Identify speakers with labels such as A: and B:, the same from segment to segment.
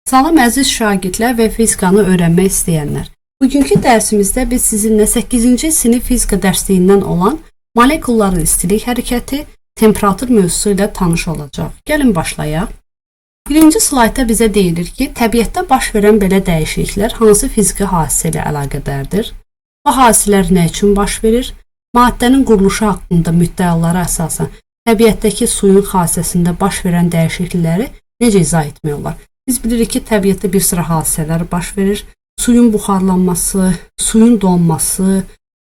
A: Salam əziz şagirdlər və fizikanı öyrənmək istəyənlər. Bugünkü dərsimizdə biz sizinlə 8-ci sinif fizika dərsliyindən olan molekulların istilik hərəkəti, temperatur mövzusu ilə tanış olacaq. Gəlin başlayaq. Birinci slaytda bizə deyilir ki, təbiətdə baş verən belə dəyişikliklər hansı fiziki hadisə ilə əlaqədardır? Bu hadisələr nə üçün baş verir? Maddənin quruluşu haqqında müddəalara əsasən təbiətdəki suyun hadisəsində baş verən dəyişiklikləri necə izah etmək olar? Biz bilirik ki, təbiətdə bir sıra hadisələr baş verir. Suyun buxarlanması, suyun donması,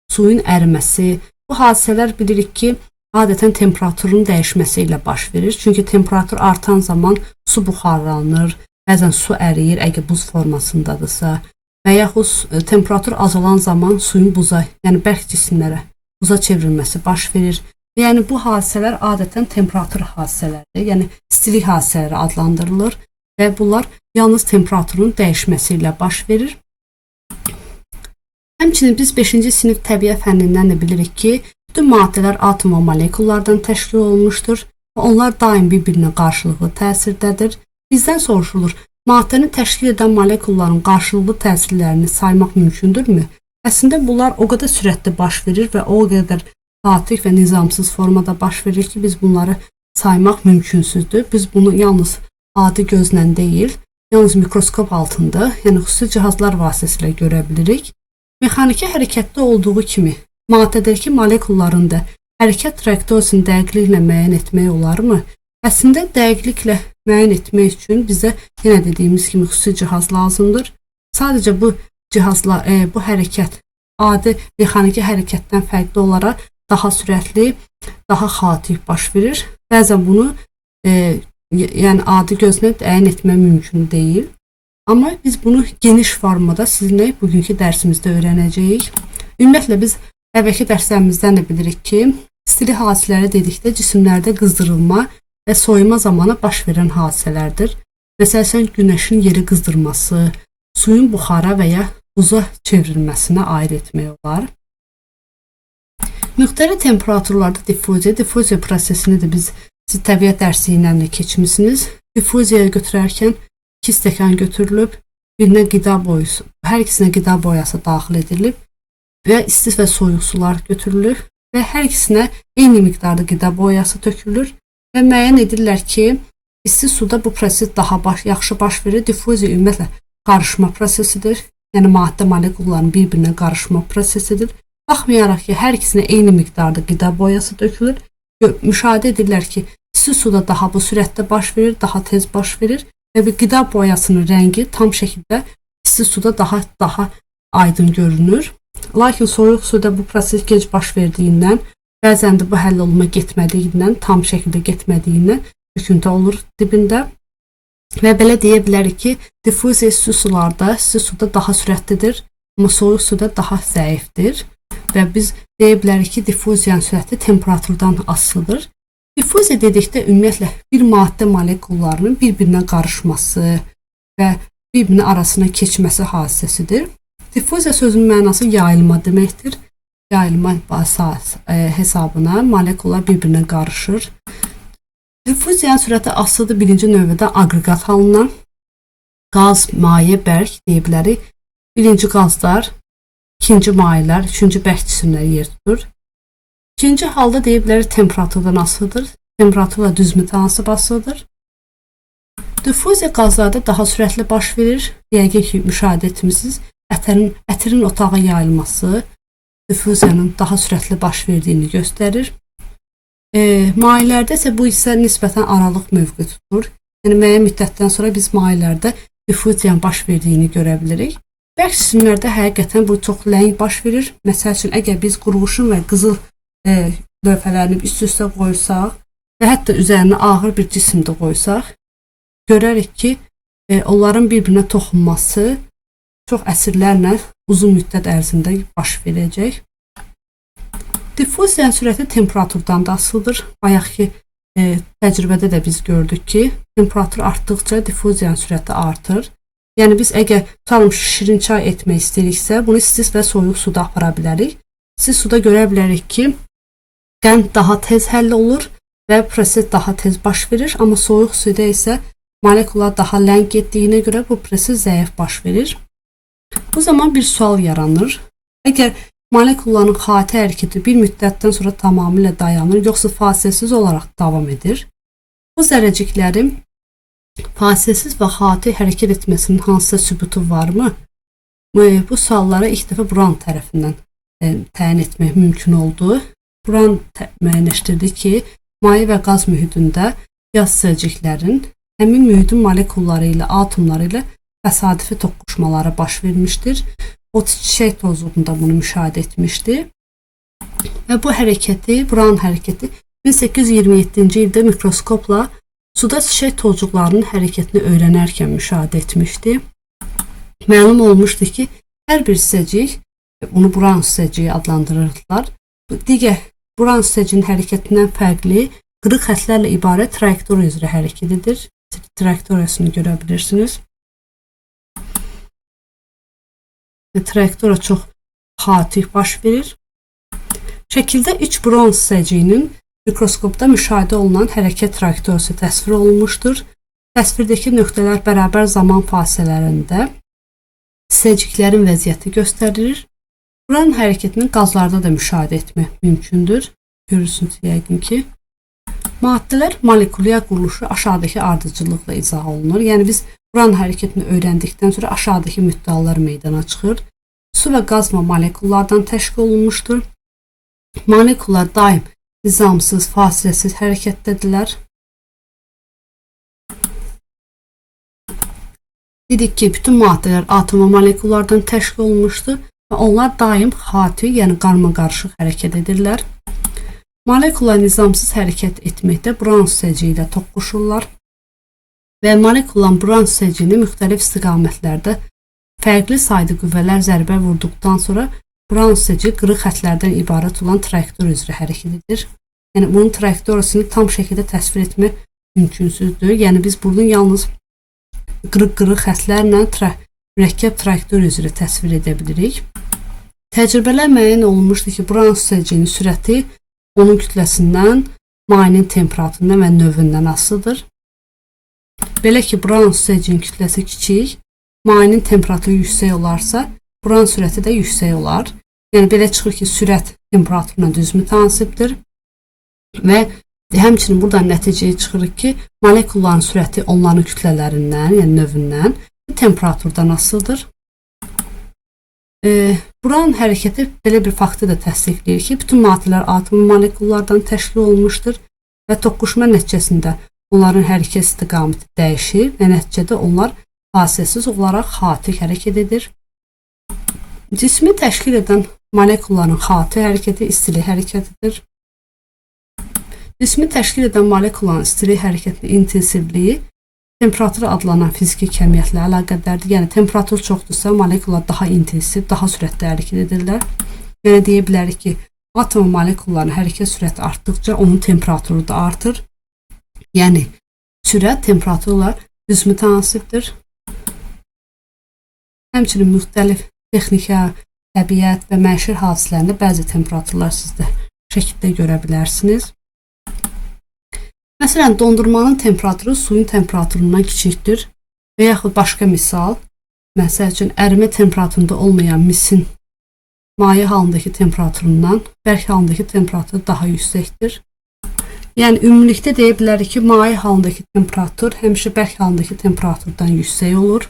A: suyun əriməsi. Bu hadisələr bilirik ki, adətən temperaturun dəyişməsi ilə baş verir. Çünki temperatur artan zaman su buxarlanır, bəzən su əriyir, əgər buz formasındadırsa. Və yaxud temperatur azalan zaman suyun buza, yəni bərk cisimlərə, buza çevrilməsi baş verir. Yəni bu hadisələr adətən temperatur hadisələrdir, yəni istilik hadisələri adlandırılır. Və bunlar yalnız temperaturun dəyişməsi ilə baş verir. Həmçinin biz 5-ci sinif təbiət fənnindən də bilirik ki, bütün maddələr atom və molekullardan təşkil olunmuşdur və onlar daim bir-birinə qarşılıqlı təsirdədir. Bizdən soruşulur, maddəni təşkil edən molekulların qarşılıqlı təsirlərini saymaq mümkündürmü? Əslində bunlar o qədər sürətli baş verir və o qədər xaotik və nizamsız formada baş verir ki, biz bunları saymaq mümkünsüzdür. Biz bunu yalnız adi gözlə deyil, yalnız mikroskop altında, yəni xüsusi cihazlar vasitəsilə görə bilirik. Mexaniki hərəkətdə olduğu kimi, maddədəki molekulların da hərəkət trayektoriyasını dəqiqliklə müəyyən etmək olarmı? Əslində dəqiqliklə müəyyən etmək üçün bizə yenə dediyimiz kimi xüsusi cihaz lazımdır. Sadəcə bu cihazla bu hərəkət adi mexaniki hərəkətdən fərqli olaraq daha sürətli, daha xaotik baş verir. Bəzən bunu yəni adi gözlə təyin etmək mümkün deyil. Amma biz bunu geniş formada sizinlə bugünkü dərsimizdə öyrənəcəyik. Ümumiyyətlə biz əvvəlki dərslərimizdən də bilirik ki, istilik hadisələri dedikdə cisimlərdə qızdırılma və soyuma zamanı baş verən hadisələrdir. Məsələn, günəşin yeri qızdırması, suyun buxara və ya buza çevrilməsinə aid etmək olar. Müxtəlif temperaturlarda difuziya prosesini də siz təbiət dərsindən də keçmisiniz. Difuziyaya götürərkən 2 stəkan götürülüb, birinə qida boyası, hər ikisinə qida boyası daxil edilib və isti və soyuq sular götürülür və hər ikisinə eyni miqdarda qida boyası tökülür və müəyyən edirlər ki, isti suda bu proses daha yaxşı baş verir. Difuziya ümumiyyətlə qarışma prosesidir, yəni maddə molekulların bir-birinə qarışma prosesidir. Baxmayaraq ki, hər ikisinə eyni miqdarda qida boyası tökülür. Müşahidə edirlər ki, isti suda daha bu sürətdə baş verir, daha tez baş verir və qida boyasının rəngi tam şəkildə isti suda daha aydın görünür. Lakin soyuq suda bu proses gec baş verdiyindən, bəzən də bu həll olunma getmədiyindən, tam şəkildə getmədiyindən töküntü olur dibində. Və belə deyə bilərik ki, difuziya isti suda daha sürətlidir, amma soyuq suda daha zəifdir. Və biz deyə bilərik ki, difuziyanın sürəti temperaturdan asılıdır. Difuziya dedikdə ümumiyyətlə bir maddə molekullarının bir-birinə qarışması və bir-birinin arasına keçməsi hadisəsidir. Difuziya sözünün mənası yayılma deməkdir. Yayılma hesabına molekullar bir-birinə qarışır. Difuziyanın sürəti asılıdır birinci növbədə aqreqat halına. Qaz, maye, bərk deyə bilərik. Birinci qazlar, ikinci mayelər, üçüncü bərk cisimlər yer tutur. İkinci halda deyə bilərik temperaturdan asılıdır. Temperaturla düz mütənasib asılıdır. Difuziya qazlarda daha sürətli baş verir. Yəqin ki, müşahidə etmisiniz. Ətirin otağa yayılması difuziyanın daha sürətli baş verdiyini göstərir. Mayelərdə isə bu isə nisbətən aralıq mövqe tutur. Yəni müəyyən müddətdən sonra biz mayelərdə difuziyanın baş verdiyini görə bilirik. Bərk cisimlərdə həqiqətən bu çox ləng baş verir. Məsəl üçün, əgər biz qurğuşun və qızıl lövhələrini üst-üstə qoysaq və hətta üzərinə ağır bir cisim də qoysaq, görərik ki, onların bir-birinə toxunması çox əsrlərlə uzun müddət ərzində baş verəcək. Difuziyanın sürəti temperaturdan da asılıdır. Bayaqki təcrübədə də biz gördük ki, temperatur artdıqca difuziyanın sürəti artır. Yəni biz əgər şirin çay etmək istəyiriksə, bunu isti və soyuq suda apara bilərik. İsti suda görə bilərik ki, qənd daha tez həll olur və proses daha tez baş verir, amma soyuq suda isə molekula daha ləng getdiyinə görə bu proses zəif baş verir. Bu zaman bir sual yaranır. Əgər molekulanın xati hərəkəti bir müddətdən sonra tamamilə dayanır, yoxsa fasiləsiz olaraq davam edir? Bu zərrəciklərin fasiləsiz və xati hərəkət etməsinin hansısa sübutu varmı? Bu suallara ilk dəfə Brown tərəfindən təyin etmək mümkün oldu. Brown müəyyənləşdirdi ki, maye və qaz mühitində yaz zərrəciklərin həmin mühitin molekulları ilə, atomları ilə təsadüfi toqquşmalara baş vermişdir. O çiçək tozluğunda bunu müşahidə etmişdi. Və bu hərəkəti, Brown hərəkəti 1827-ci ildə mikroskopla suda çiçək tozluqlarının hərəkətini öyrənərkən müşahidə etmişdi. Məlum olmuşdu ki, hər bir hissəcik, bunu Brown hissəciyi adlandırırdılar. Digər Brown hissəcinin hərəkətindən fərqli qırıq xətlərlə ibarət trayektoriya üzrə hərəkət edir. Trayektoriyasını görə bilirsiniz. Trayektoriya çox xaotik baş verir. Şəkildə 3 Brown hissəciyinin mikroskopda müşahidə olunan hərəkət trayektoriyası təsvir olunmuşdur. Təsvirdəki nöqtələr bərabər zaman fasilələrində hissəciklərin vəziyyəti göstərilir. Brown hərəkətinin qazlarda da müşahidə etmək mümkündür. Görürsünüz yəqin ki. Maddələr molekulyar quruluşu aşağıdakı ardıcıllıqla izah olunur. Yəni biz Brown hərəkətini öyrəndikdən sonra aşağıdakı müddəalar meydana çıxır. Su və qaz molekullardan təşkil olunmuşdur. Molekullar daim nizamsız, fasiləsiz hərəkətdədirlər. Dedik ki, bütün maddələr atom və molekullardan təşkil olunmuşdur və onlar daim xaotik, yəni qarma-qarışıq hərəkət edirlər. Molekullar nizamsız hərəkət etməkdə Brown hissəciyi ilə toqquşurlar və molekulan Brown hissəciyini müxtəlif istiqamətlərdə fərqli sayda qüvvələr zərbə vurduqdan sonra Brown hissəciyi qırıq xətlərdən ibarət olan trayektoriya üzrə hərəkət edir. Yəni bunun trayektoriyasını tam şəkildə təsvir etmək mümkünsüzdür. Yəni biz buradan yalnız qırıq xətlərlə mürəkkəb trayektoriya üzrə təsvir edə bilirik. Təcrübələr müəyyən olunmuşdur ki, Brown hissəciyinin sürəti onun kütləsindən, mayenin temperaturundan və növündən asılıdır. Belə ki, Brown hissəciyinin kütləsi kiçik, mayenin temperaturu yüksək olarsa, Brown sürəti də yüksək olar. Yəni belə çıxır ki, sürət temperaturuna düz mütənasibdir və həmçinin buradan nəticəyə çıxır ki, molekulların sürəti onların kütlələrindən, yəni növündən, temperaturdan asılıdır. Brown hərəkəti belə bir faktı da təsdiqləyir ki, bütün maddələr atom molekullardan təşkil olunmuşdur və toqquşma nəticəsində onların hərəkət istiqaməti dəyişir və nəticədə onlar fasiləsiz olaraq xaotik hərəkət edir. Cismi təşkil edən molekulların xaotik hərəkəti istilik hərəkətidir. Cismi təşkil edən molekulanın istilik hərəkətinin intensivliyi temperatur adlanan fiziki kəmiyyətlə əlaqədardır. Yəni temperatur çoxdursa, molekular daha intensiv, daha sürətli hərəkət edirlər. Yəni deyə bilərik ki, atom molekulların hərəkət sürəti artdıqca onun temperaturu da artır. Yəni sürət temperaturla düz mütənasibdir. Həmçinin müxtəlif texnika, təbiət və məişət hadisələrində bəzi temperaturlar siz də şəkildə görə bilərsiniz. Məsələn, dondurmanın temperaturu suyun temperaturundan kiçikdir və yaxud başqa misal, məsəl üçün ərimə temperaturunda olmayan misin maye halındakı temperaturundan bərk halındakı temperaturu daha yüksəkdir. Yəni ümumilikdə deyə bilərik ki, maye halındakı temperatur həmişə bərk halındakı temperaturdan yüksək olur.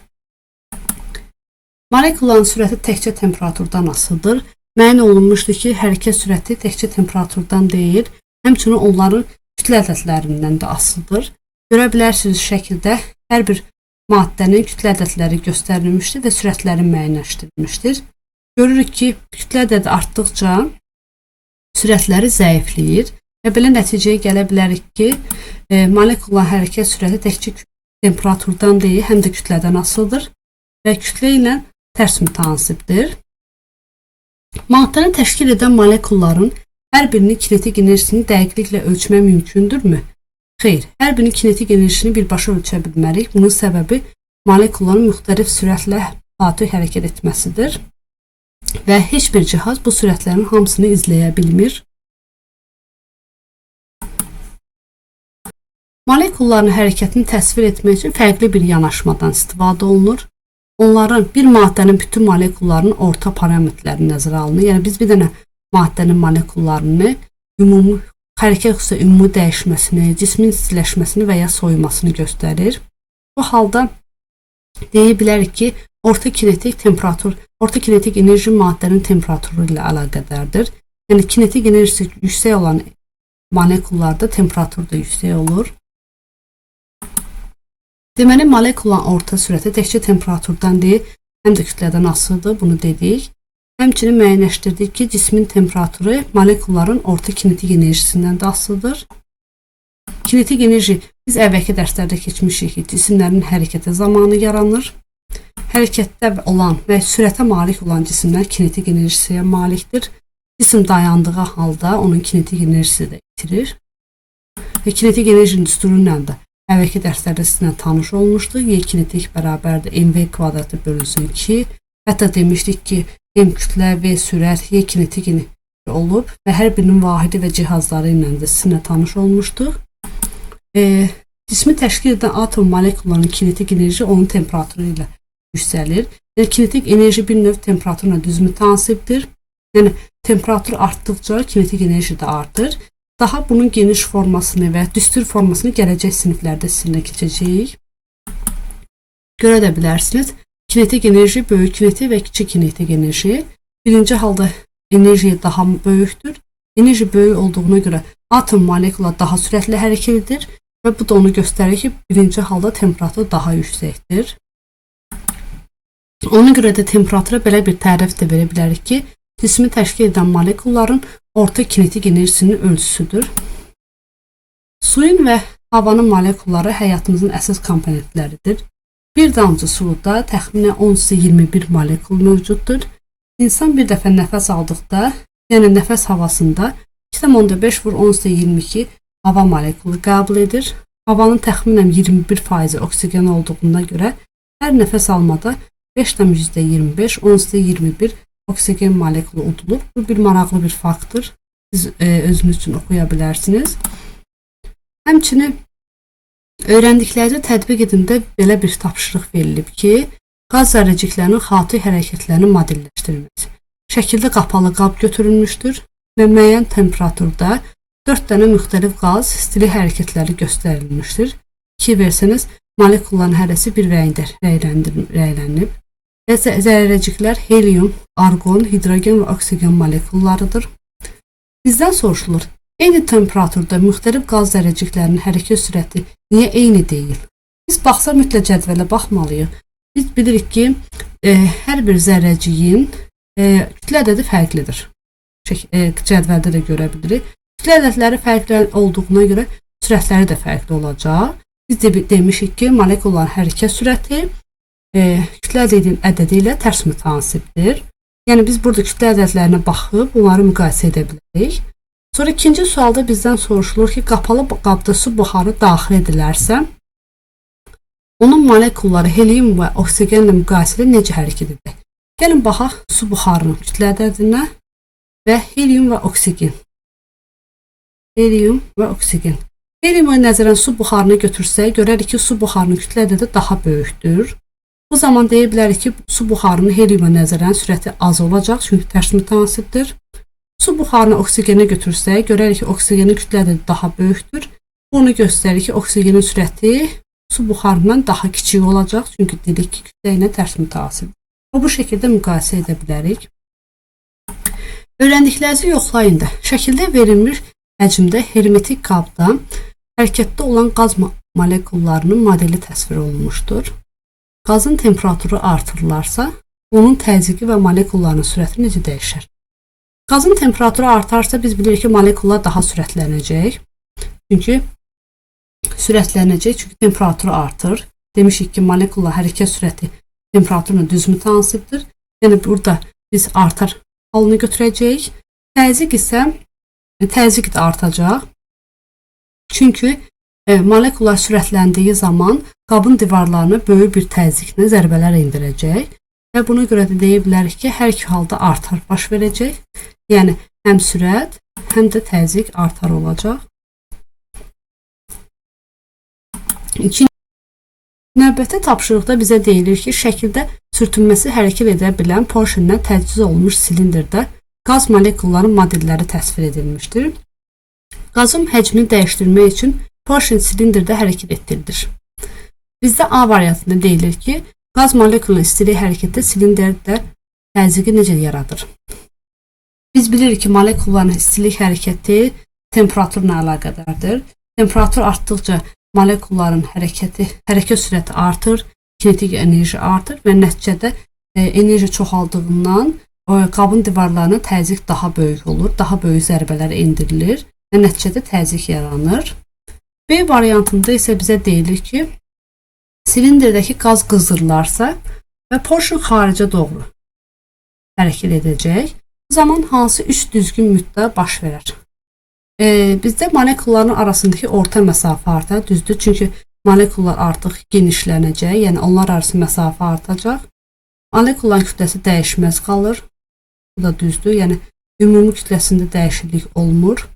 A: Molekuların sürəti təkcə temperaturdan asılıdır. Müəyyən olunmuşdur ki, hərəkət sürəti təkcə temperaturdan deyil, həmçinin onların kütlə ədədlərindən də asılıdır. Görə bilərsiniz şəkildə hər bir maddənin kütlə ədədləri göstərilmişdir və sürətləri müəyyənləşdirilmişdir. Görürük ki, kütlə ədədi artdıqca sürətləri zəifləyir və belə nəticəyə gələ bilərik ki, molekuların hərəkət sürəti təkcə temperaturdan deyil, həm də kütlədən asılıdır və kütlə ilə tərs mütənasibdir. Maddəni təşkil edən molekulların hər birinin kinetik enerjisini dəqiqliklə ölçmək mümkündürmü? Xeyr, hər birinin kinetik enerjisini birbaşa ölçə bilmərik. Bunun səbəbi molekulların müxtəlif sürətlə xaotik hərəkət etməsidir və heç bir cihaz bu sürətlərin hamısını izləyə bilmir. Molekulların hərəkətini təsvir etmək üçün fərqli bir yanaşmadan istifadə olunur. Onların bir maddənin bütün molekullarının orta parametrləri nəzərə alınır. Yəni biz bir dənə maddənin molekullarını ümumi hərəkət xüsusilə ümumi dəyişməsini, cismin istiləşməsini və ya soyumasını göstərir. Bu halda deyə bilərik ki, orta kinetik enerji maddənin temperaturu ilə əlaqədardır. Yəni kinetik enerjisi yüksək olan molekullarda temperatur da yüksək olur. Deməli, molekulların orta sürəti təkcə temperaturdan deyil, həm də kütlədən asılıdır, bunu dedik. Həmçinin müəyyənləşdirdik ki, cismin temperaturu molekulların orta kinetik enerjisindən də asılıdır. Kinetik enerji biz əvvəlki dərslərdə keçmişik ki, cisimlərin hərəkəti zamanı yaranır. Hərəkətdə olan və sürətə malik olan cisimlər kinetik enerjisiyə malikdir. Cisim dayandığı halda onun kinetik enerjisi də itirir. Və kinetik enerjinin düsturu ilə də əvvəlki dərslərdə sizinlə tanış olmuşduq. Y kinetik bərabərdir mv kvadratı bölünsün 2. Hətta demişdik ki, m kütlə, v sürət, y kinetik enerji olub və hər birinin vahidi və cihazları ilə də sizinlə tanış olmuşduq. Cismi təşkil edən atom molekullarının kinetik enerji onun temperaturu ilə yüksəlir. Yəni kinetik enerji bir növ temperaturla düz mütənasibdir. Yəni temperatur artdıqca kinetik enerji də artır. Daha bunun geniş formasını və düstur formasını gələcək siniflərdə sizinlə keçəcəyik. Görə də bilərsiniz. Kinetik enerji, böyük kinetik və kiçik kinetik enerji. Birinci halda enerji daha böyükdür. Enerji böyük olduğuna görə atom molekula daha sürətli hərəkət edir və bu da onu göstərir ki, birinci halda temperatur daha yüksəkdir. Ona görə də temperatura belə bir tərif də verə bilərik ki, cismi təşkil edən molekulların orta kinetik enerjisinin ölçüsüdür. Suyun və havanın molekulları həyatımızın əsas komponentləridir. Bir damcı suda təxminən 10-21 molekul mövcuddur. İnsan bir dəfə nəfəs aldıqda, yəni nəfəs havasında 2,5/10-22 hava molekulu qəbul edir. Havanın təxminən 21% oksigen olduğuna görə hər nəfəs almada 5,25/10-21 oksigen molekulu udulur. Bu bir maraqlı bir faktdır. Siz özünüz üçün oxuya bilərsiniz. Həmçinin öyrəndiklərinizi tətbiq edində belə bir tapşırıq verilib ki, qaz zərrəciklərinin xaotik hərəkətlərini modelləşdirilməsi. Şəkildə qapalı qab götürülmüşdür və müəyyən temperaturda 4 dənə müxtəlif qaz stili hərəkətləri göstərilmişdir. Ki versəniz, molekulların hərəsi bir rəngdə rəylənib. Zərrəciklər helium, argon, hidrogen və oksigen molekullarıdır. Bizdən soruşulur, eyni temperaturda müxtəlif qaz zərrəciklərinin hərəkət sürəti niyə eyni deyil? Biz baxsa mütləq cədvələ baxmalıyıq. Biz bilirik ki, hər bir zərrəciyin kütlə ədədi fərqlidir. Cədvəldə də görə bilirik. Kütlə ədədləri fərqli olduğuna görə sürətləri də fərqli olacaq. Biz demişik ki, molekulların hərəkət sürəti kütlə ədədi ilə tərs mütənasibdir. Yəni biz burada kütlə ədədlərinə baxıb onları müqayisə edə bilərik. Sonra ikinci sualda bizdən soruşulur ki, qapalı qabda su buxarı daxil edilərsə, onun molekulları helium və oksigenlə müqayisədə necə hərəkət edir? Gəlin baxaq su buxarının kütlə ədədinə və helium və oksigen. Helium və oksigen. Heliumu nəzərən su buxarını götürsək, görərik ki, su buxarının kütlə ədədi daha böyükdür. Bu zaman deyə bilərik ki, su buxarının heliuma nəzərən sürəti az olacaq, çünki tərs mütənasibdir. Su buxarını oksigenə götürsək, görərik ki, oksigenin kütlə ədədi daha böyükdür. Bunu göstərir ki, oksigenin sürəti su buxarından daha kiçik olacaq, çünki dedik ki, kütlə ilə tərs mütənasibdir. Bu şəkildə müqayisə edə bilərik. Öyrəndiklərinizi yoxlayın da. Şəkildə verilmiş həcmdə hermetik qabda hərəkətdə olan qaz molekullarının modeli təsvir olunmuşdur. Qazın temperaturu artırılarsa, onun təzyiqi və molekulların sürəti necə dəyişər? Qazın temperaturu artarsa, biz bilirik ki, molekullar daha sürətlənəcək. Çünki temperaturu artır. Demişik ki, molekullar hərəkət sürəti temperaturla düz mütənasibdir. Yəni burada biz artar halını götürəcəyik. Təzyiq isə təzyiq də artacaq. Çünki molekullar sürətləndiyi zaman qabın divarlarına böyük bir təzyiqlə zərbələr endirəcək və buna görə də deyə bilərik ki, hər iki halda artar baş verəcək. Yəni həm sürət, həm də təzyiq artar olacaq. İkinci növbəti tapşırıqda bizə deyilir ki, şəkildə sürtünməsi hərəkət edə bilən Porsche-dən təchiz olunmuş silindirdə qaz molekullarının modelləri təsvir edilmişdir. Qazın həcmini dəyişdirmək üçün Porsche silindirdə hərəkət etdirilir. Bizdə A variantında deyilir ki, qaz molekulunun istilik hərəkəti silindirdə təzyiqi necə yaradır? Biz bilirik ki, molekulların istilik hərəkəti temperaturla əlaqədardır. Temperatur artdıqca molekulların hərəkət sürəti artır, kinetik enerji artır və nəticədə enerji çoxaldığından qabın divarlarına təzyiq daha böyük olur, daha böyük zərbələr endirilir və nəticədə təzyiq yaranır. B variantında isə bizə deyilir ki, silindirdəki qaz qızdırılarsa və Porsche xaricə doğru hərəkət edəcək, bu zaman hansı üç düzgün müddət baş verər? Bizdə molekulların arasındakı orta məsafə artar, düzdür, çünki molekullar artıq genişlənəcək, yəni onlar arası məsafə artacaq. Molekulların kütləsi dəyişməz qalır, bu da düzdür, yəni ümumi kütləsində dəyişiklik olmur.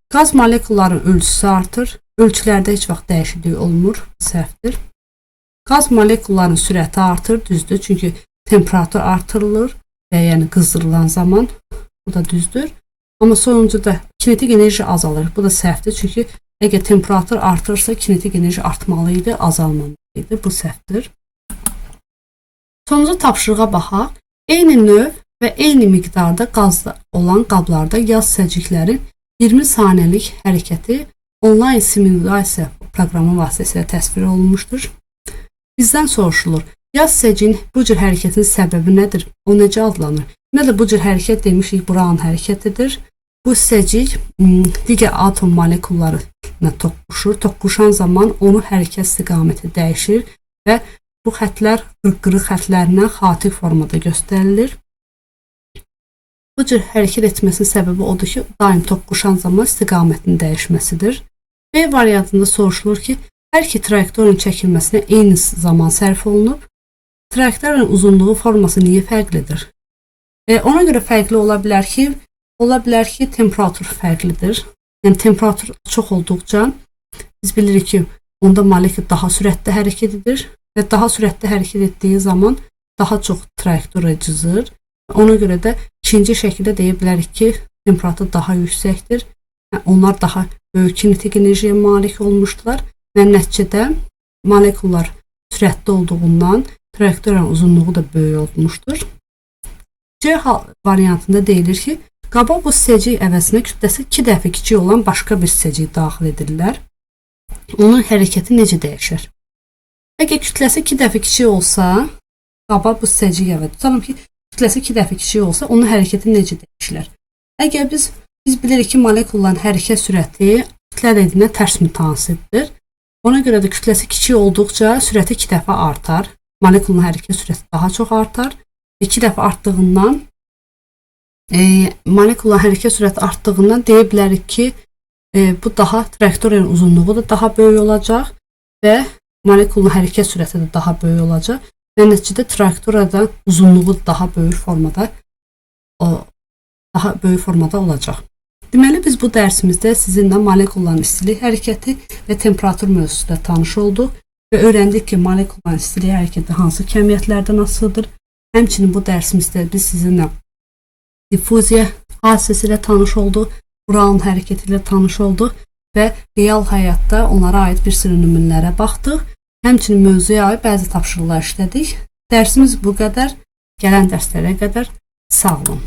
A: Qaz molekulların ölçüsü artır, ölçülərdə heç vaxt dəyişiklik olmur, səhvdir. Qaz molekullarının sürəti artır, düzdür, çünki temperatur artırılır və yəni qızdırılan zaman, bu da düzdür. Amma sonuncuda kinetik enerji azalır, bu da səhvdir, çünki əgər temperatur artırsa kinetik enerji artmalıydı, azalmamalıydı, bu səhvdir. Sonuncu tapşırığa baxaq. Eyni növ və eyni miqdarda qazda olan qablarda yaz səciklərin 20 saniyəlik hərəkəti onlayn simulyasiya proqramı vasitəsilə təsvir olunmuşdur. Bizdən soruşulur, yaz səcinin bu cür hərəkətin səbəbi nədir? O necə adlanır? Nədir bu cür hərəkət demişik, Brown hərəkətidir. Bu səcik digər atom molekulları ilə toqquşur. Toqquşan zaman onun hərəkət istiqaməti dəyişir və bu xətlər qırıq xətlərindən xatik formada göstərilir. Bu cür hərəkət etməsinin səbəbi odur ki, daim toqquşan zaman istiqamətinin dəyişməsidir. B variantında soruşulur ki, hər iki trayektoriyyanın çəkilməsinə eyni zaman sərf olunub. Trayektoriyanın uzunluğu forması niyə fərqlidir? Ona görə fərqli ola bilər ki, temperatur fərqlidir. Yəni temperatur çox olduqca biz bilirik ki, onda molekul daha sürətli hərəkət edir və daha sürətli hərəkət etdiyi zaman daha çox trayektoriya cızır. Ona görə də ikinci şəkildə deyə bilərik ki, temperatur daha yüksəkdir. Onlar daha böyük kinetik enerjiyə malik olmuşdular və nəticədə molekullar sürətli olduğundan trayektoriyanın uzunluğu da böyük olmuşdur. C variantında deyilir ki, qaba bu səcik əvəzinə kütləsi 2 dəfə kiçik olan başqa bir səcik daxil edirlər. Onun hərəkəti necə dəyişir? Əgər kütləsi 2 dəfə kiçik olsa, qaba bu səcik əvəzinə, tutalım ki, kütləsi 2 dəfə kiçik olsa, onun hərəkəti necə dəyişilər? Əgər biz bilirik ki, molekulların hərəkət sürəti kütlə dediyinə tərs mütənasibdir. Ona görə də kütləsi kiçik olduqca sürəti 2 dəfə artar. Molekulun hərəkət sürəti daha çox artar. 2 dəfə artdığından molekulların hərəkət sürəti artdığından deyə bilərik ki, bu daha trayektoriyanın uzunluğu da daha böyük olacaq və molekulun hərəkət sürəti də daha böyük olacaq və nəticədə trayektoriyada uzunluğu daha böyük formada olacaq. Deməli, biz bu dərsimizdə sizinlə molekulların istilik hərəkəti və temperatur mövzusunda tanış olduq və öyrəndik ki, molekulların istilik hərəkəti hansı kəmiyyətlərdən asılıdır. Həmçinin bu dərsimizdə biz sizinlə diffuziya hadisəsi ilə tanış olduq, Brown hərəkəti ilə tanış olduq və real həyatda onlara aid bir sıra nümunələrə baxdıq. Həmçinin mövzuya aid bəzi tapşırıqlar işlədik. Dərsimiz bu qədər. Gələn dərslərə qədər sağ olun.